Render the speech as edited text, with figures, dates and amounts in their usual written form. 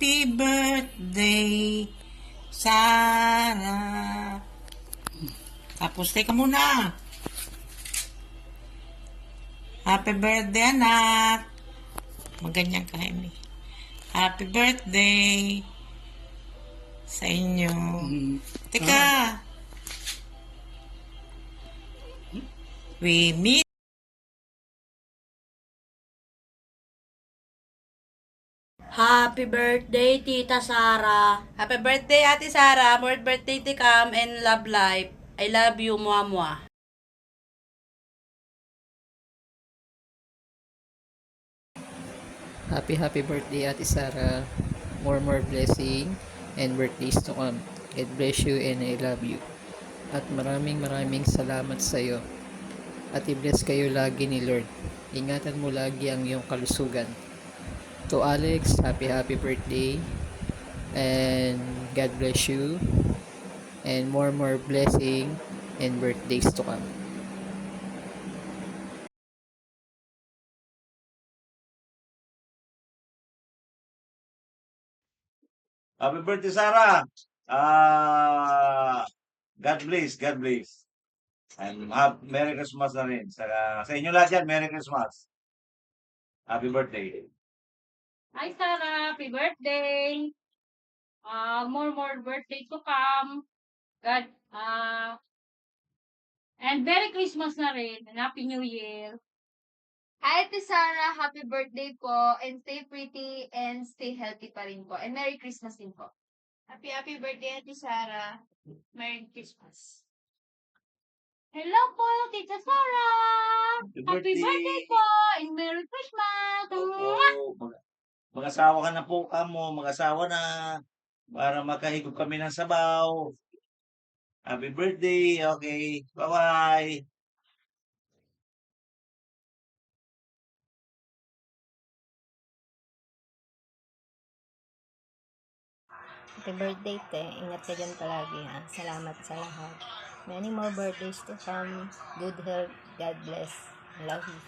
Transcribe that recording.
Happy birthday, Sarah. Tapos, teka muna. Happy birthday, anak. Maganyan ka, Amy. Happy birthday sa inyo. Teka. We miss. Happy birthday, Tita Sara. Happy birthday, Ate Sara. More birthday to come and love life. I love you, Mwa. Happy birthday Ate Sara. More blessing and birthdays to come. God bless you and I love you. At maraming salamat sa iyo. At i-bless kayo lagi ni Lord. Ingatan mo lagi ang iyong kalusugan. To Alex, happy birthday. And God bless you. And more blessing and birthdays to come. Happy birthday, Sarah! God bless, God bless. And Merry Christmas na rin. Sa inyo lahat yan, Merry Christmas. Happy birthday. Hi, Sarah. Happy birthday. More birthday to come. God, and Merry Christmas na rin. And Happy New Year. Hi, Ate Sarah. Happy birthday po. And stay pretty and stay healthy pa rin po. And Merry Christmas din po. Happy birthday, Ate Sarah. Merry Christmas. Hello po, Tita Sarah. Happy birthday po. And Merry Christmas. Opo, mag-asawa ka na po kamo, mag-asawa na para makahigop kami ng sabaw. Happy birthday, okay. Bye-bye. Happy birthday, te. Ingat ka dyan palagi, ha. Salamat sa lahat. Many more birthdays to come. Good health. God bless. I love you.